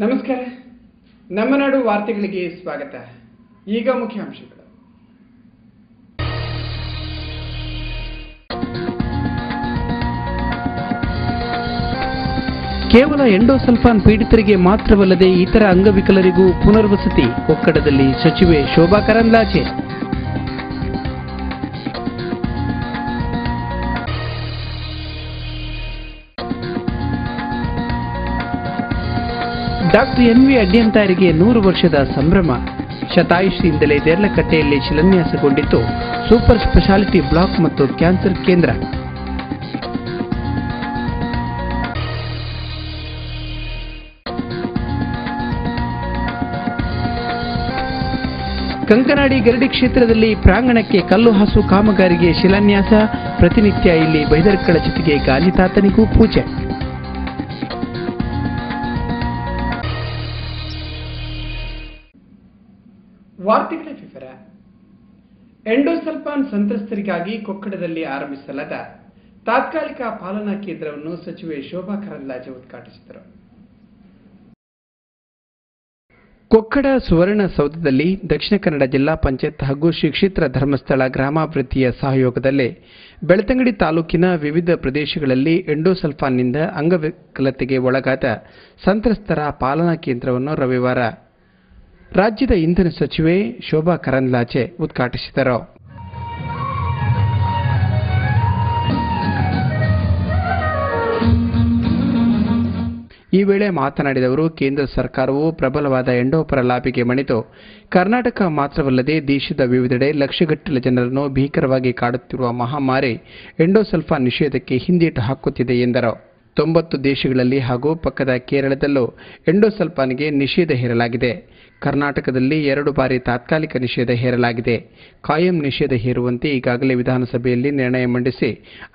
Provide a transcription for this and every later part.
ನಮಸ್ಕಾರ. ನಮ್ಮ ನಾಡು ವಾರ್ತೆಗಳಿಗೆ ಸ್ವಾಗತ. ಈಗ ಮುಖ್ಯಾಂಶಗಳು. ಕೇವಲ ಎಂಡೋಸಲ್ಫಾನ್ ಪೀಡಿತರಿಗೆ ಮಾತ್ರವಲ್ಲದೆ ಇತರ ಅಂಗವಿಕಲರಿಗೂ ಪುನರ್ವಸತಿ. ಕೊಕ್ಕಡದಲ್ಲಿ ಸಚಿವೆ ಶೋಭಾ ಕರಂದ್ಲಾಜೆ. Doctor N V. ಅಡ್ಯಂತಾರಿಗೆ 100 ವರ್ಷದ ಸಂಭ್ರಮ. ಶತಾಯುಷಿಯಿಂದಲೇ ದೇರ್ಲಕಟ್ಟೆಯಲ್ಲಿ ಶಿಲಾನ್ಯಾಸಗೊಂಡಿತ್ತು ಸೂಪರ್ ಸ್ಪೆಷಾಲಿಟಿ ಬ್ಲಾಕ್ ಮತ್ತು ಕ್ಯಾನ್ಸರ್ ಕೇಂದ್ರ. ಕಂಕನಾಡಿ ಗರಡಿ ಕ್ಷೇತ್ರದಲ್ಲಿ ಪ್ರಾಂಗಣಕ್ಕೆ ಕಲ್ಲು ಹಾಸು ಕಾಮಗಾರಿಗೆ ಶಿಲಾನ್ಯಾಸ. ಪ್ರತಿನಿತ್ಯ ಇಲ್ಲಿ ಬೈದರ್ಕಳ ಜೊತೆಗೆ ಗಾಲಿತಾತನಿಗೂ ಪೂಜೆ. ವಾರ್ತೆಗಳ ವಿವರ. ಎಂಡೋಸಲ್ಫಾನ್ ಸಂತ್ರಸ್ತರಿಗಾಗಿ ಕೊಕ್ಕಡದಲ್ಲಿ ಆರಂಭಿಸಲಾದ ತಾತ್ಕಾಲಿಕ ಪಾಲನಾ ಕೇಂದ್ರವನ್ನು ಸಚಿವೆ ಶೋಭಾ ಕರಂದ್ಲಾಜೆ ಉದ್ಘಾಟಿಸಿದರು. ಕೊಕ್ಕಡ ಸುವರ್ಣಸೌಧದಲ್ಲಿ ದಕ್ಷಿಣ ಕನ್ನಡ ಜಿಲ್ಲಾ ಪಂಚಾಯತ್ ಹಾಗೂ ಶ್ರೀ ಕ್ಷೇತ್ರ ಧರ್ಮಸ್ಥಳ ಗ್ರಾಮಾಭಿವೃದ್ಧಿಯ ಸಹಯೋಗದಲ್ಲಿ ಬೆಳ್ತಂಗಡಿ ತಾಲೂಕಿನ ವಿವಿಧ ಪ್ರದೇಶಗಳಲ್ಲಿ ಎಂಡೋಸಲ್ಫಾನ್ನಿಂದ ಅಂಗವಿಕಲತೆಗೆ ಒಳಗಾದ ಸಂತ್ರಸ್ತರ ಪಾಲನಾ ಕೇಂದ್ರವನ್ನು ರವಿವಾರ ರಾಜ್ಯದ ಇಂಧನ ಸಚಿವೆ ಶೋಭಾ ಕರಂದ್ಲಾಜೆ ಉದ್ಘಾಟಿಸಿದರು. ಈ ವೇಳೆ ಮಾತನಾಡಿದವರು, ಕೇಂದ್ರ ಸರ್ಕಾರವು ಪ್ರಬಲವಾದ ಎಂಡೋಪರ ಲಾಬಿಗೆ ಮಣಿದು ಕರ್ನಾಟಕ ಮಾತ್ರವಲ್ಲದೆ ದೇಶದ ವಿವಿಧೆಡೆ ಲಕ್ಷಗಟ್ಟಲೆ ಜನರನ್ನು ಭೀಕರವಾಗಿ ಕಾಡುತ್ತಿರುವ ಮಹಾಮಾರಿ ಎಂಡೋಸಲ್ಫಾನ್ ನಿಷೇಧಕ್ಕೆ ಹಿಂದೇಟು ಹಾಕುತ್ತಿದೆ ಎಂದರು. 90 ದೇಶಗಳಲ್ಲಿ ಹಾಗೂ ಪಕ್ಕದ ಕೇರಳದಲ್ಲೂ ಎಂಡೋಸಲ್ಫಾನ್ಗೆ ನಿಷೇಧ ಹೇರಲಾಗಿದೆ. ಕರ್ನಾಟಕದಲ್ಲಿ 2 ಬಾರಿ ತಾತ್ಕಾಲಿಕ ನಿಷೇಧ ಹೇರಲಾಗಿದೆ. ಕಾಯಂ ನಿಷೇಧ ಹೇರುವಂತೆ ಈಗಾಗಲೇ ವಿಧಾನಸಭೆಯಲ್ಲಿ ನಿರ್ಣಯ ಮಂಡಿಸಿ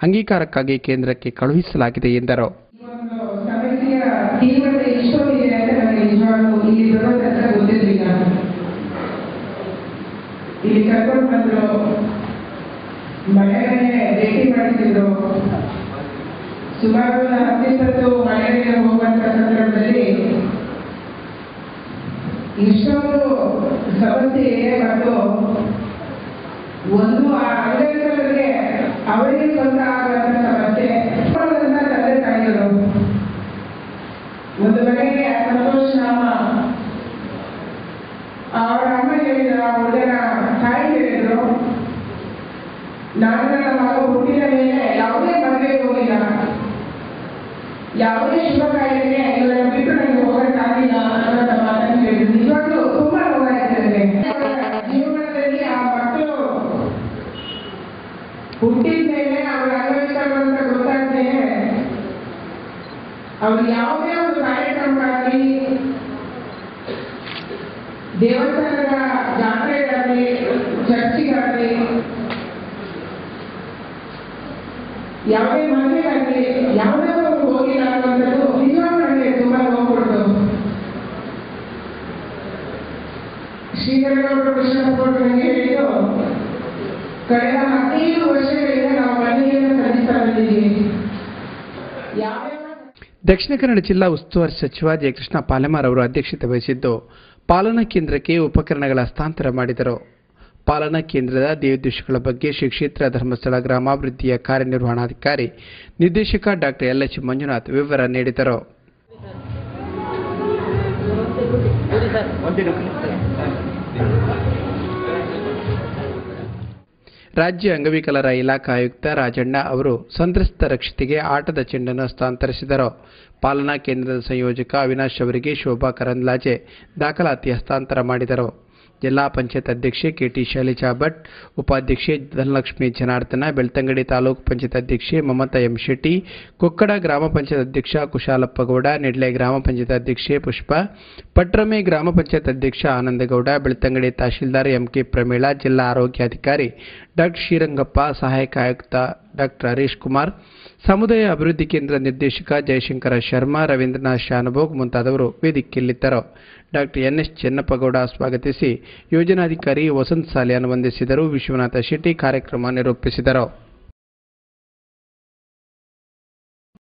ಅಂಗೀಕಾರಕ್ಕಾಗಿ ಕೇಂದ್ರಕ್ಕೆ ಕಳುಹಿಸಲಾಗಿದೆ ಎಂದರು. ಸುಮಾರು 10-20 ಮನೆಗಳಿಗೆ ಹೋಗುವಂತ ಸಂದರ್ಭದಲ್ಲಿ ಇಷ್ಟೊಂದು ಸಮಸ್ಯೆ ಇದೆ ಮತ್ತು ಒಂದು ಅಂಗವಿಕಲರಿಗೆ ಅವರಿಗೆ ಸ್ವಂತ ಆಗುವಂತ ಸಮಸ್ಯೆ. ತಂದೆ ತಾಯಿಗಳು ಒಂದು ಮನೆಗೆ ಸಂತೋಷ ನಾಮ ಅವರ ಅಮ್ಮ ಹೇಳಿದ್ರು, ಆ ಹುಡುಗನ ತಾಯಿ ಹೇಳಿದ್ರು, ನಾನು ನನ್ನ ಮಗ ಹುಟ್ಟಿದ ಮೇಲೆ ಯಾವುದೇ ಮದುವೆಗೆ ಹೋಗಿಲ್ಲ, ಯಾವುದೇ ಶುಭ ಕಾರ್ಯಕ್ಕೆ ಇವರನ್ನು ಬಿಟ್ಟು ನನಗೆ ಹೋಗಕ್ಕಾಗಿಲ್ಲ ಅನ್ನೋ ಮಾತನ್ನು ಹೇಳಿದ್ರು. ನಿಜವಾಗ್ಲೂ ತುಂಬಾ ನೋವಾಗ್ತದೆ. ಜೀವನದಲ್ಲಿ ಆ ಮಕ್ಕಳು ಹುಟ್ಟಿದ ಮೇಲೆ ಅವರ ಅಂಗವಿಕಲರು ಅಂತ ಗೊತ್ತಾಗ್ತೇನೆ, ಅವರು ಯಾವುದೇ ಒಂದು ಕಾರ್ಯಕ್ರಮಕ್ಕಾಗಲಿ, ದೇವಸ್ಥಾನದ ಜಾತ್ರೆಗಾಗಲಿ, ಚರ್ಚಿಗಾಗಲಿ, ಯಾವುದೇ ಮದುವೆಗಾಗಲಿ ಯಾವುದೇ ಹೋಗಿಲ್ಲ ಅನ್ನುವಂಥದ್ದು ನಿಜವಾಗ್ಲೂ ನನಗೆ ತುಂಬಾ ನೋವು ಕೊಡ್ತು. ಶ್ರೀಧರಗೌಡರು ಕೃಷ್ಣಪ್ಪಗೌಡರು ನನಗೆ ಹೇಳಿದ್ದು, ಕಳೆದ 15 ವರ್ಷಗಳಿಂದ ನಾವು ಮನೆಯನ್ನು ಸಲ್ಲಿಸ್ತಾ ಬಂದಿದ್ದೀವಿ. ದಕ್ಷಿಣ ಕನ್ನಡ ಜಿಲ್ಲಾ ಉಸ್ತುವಾರಿ ಸಚಿವ ಜಯಕೃಷ್ಣ ಪಾಲೆಮಾರ್ ಅವರು ಅಧ್ಯಕ್ಷತೆ ವಹಿಸಿದ್ದು ಪಾಲನಾ ಕೇಂದ್ರಕ್ಕೆ ಉಪಕರಣಗಳ ಹಸ್ತಾಂತರ ಮಾಡಿದರು. ಪಾಲನಾ ಕೇಂದ್ರದ ದೇವೋದ್ದೇಶಗಳ ಬಗ್ಗೆ ಶ್ರೀ ಕ್ಷೇತ್ರ ಧರ್ಮಸ್ಥಳ ಗ್ರಾಮಾಭಿವೃದ್ಧಿಯ ಕಾರ್ಯನಿರ್ವಹಣಾಧಿಕಾರಿ ನಿರ್ದೇಶಕ ಡಾಕ್ಟರ್ ಎಲ್.ಎಚ್. ಮಂಜುನಾಥ್ ವಿವರ ನೀಡಿದರು. ರಾಜ್ಯ ಅಂಗವಿಕಲರ ಇಲಾಖಾ ಆಯುಕ್ತ ರಾಜಣ್ಣ ಅವರು ಸಂತ್ರಸ್ತ ರಕ್ಷಿತೆಗೆ ಆಟದ ಚೆಂಡನ್ನು ಹಸ್ತಾಂತರಿಸಿದರು. ಪಾಲನಾ ಕೇಂದ್ರದ ಸಂಯೋಜಕ ಅವಿನಾಶ್ ಅವರಿಗೆ ಶೋಭಾ ಕರಂದ್ಲಾಜೆ ದಾಖಲಾತಿ ಹಸ್ತಾಂತರ ಮಾಡಿದರು. ಜಿಲ್ಲಾ ಪಂಚಾಯತ್ ಅಧ್ಯಕ್ಷೆ ಕೆ.ಟಿ. ಶೈಲಜಾ ಭಟ್, ಉಪಾಧ್ಯಕ್ಷೆ ಧನಲಕ್ಷ್ಮಿ ಜನಾರ್ದನ, ಬೆಳ್ತಂಗಡಿ ತಾಲೂಕು ಪಂಚಾಯತ್ ಅಧ್ಯಕ್ಷೆ ಮಮತಾ ಎಂ. ಶೆಟ್ಟಿ, ಕೊಕ್ಕಡ ಗ್ರಾಮ ಪಂಚಾಯತ್ ಅಧ್ಯಕ್ಷ ಕುಶಾಲಪ್ಪಗೌಡ, ನೆಡ್ಲೆ ಗ್ರಾಮ ಪಂಚಾಯತ್ ಅಧ್ಯಕ್ಷೆ ಪುಷ್ಪ, ಪಟ್ರಮೆ ಗ್ರಾಮ ಪಂಚಾಯತ್ ಅಧ್ಯಕ್ಷ ಆನಂದಗೌಡ, ಬೆಳ್ತಂಗಡಿ ತಹಶೀಲ್ದಾರ್ ಎಂ.ಕೆ. ಪ್ರಮೀಳಾ, ಜಿಲ್ಲಾ ಆರೋಗ್ಯಾಧಿಕಾರಿ ಡಾಕ್ಟರ್ ಶ್ರೀರಂಗಪ್ಪ, ಸಹಾಯಕ ಆಯುಕ್ತ ಡಾಕ್ಟರ್ ಹರೀಶ್ ಕುಮಾರ್, ಸಮುದಾಯ ಅಭಿವೃದ್ಧಿ ಕೇಂದ್ರ ನಿರ್ದೇಶಕ ಜಯಶಂಕರ ಶರ್ಮಾ, ರವೀಂದ್ರನಾಥ್ ಶಾನಭೋಗ್ ಮುಂತಾದವರು ವೇದಿಕೆಯಲ್ಲಿದ್ದರು. ಡಾಕ್ಟರ್ ಎನ್.ಎಸ್. ಚೆನ್ನಪ್ಪಗೌಡ ಸ್ವಾಗತಿಸಿ ಯೋಜನಾಧಿಕಾರಿ ವಸಂತ್ ಸಾಲಿಯಾನ್ ವಂದಿಸಿದರು. ವಿಶ್ವನಾಥ ಶೆಟ್ಟಿ ಕಾರ್ಯಕ್ರಮ ನಿರೂಪಿಸಿದರು.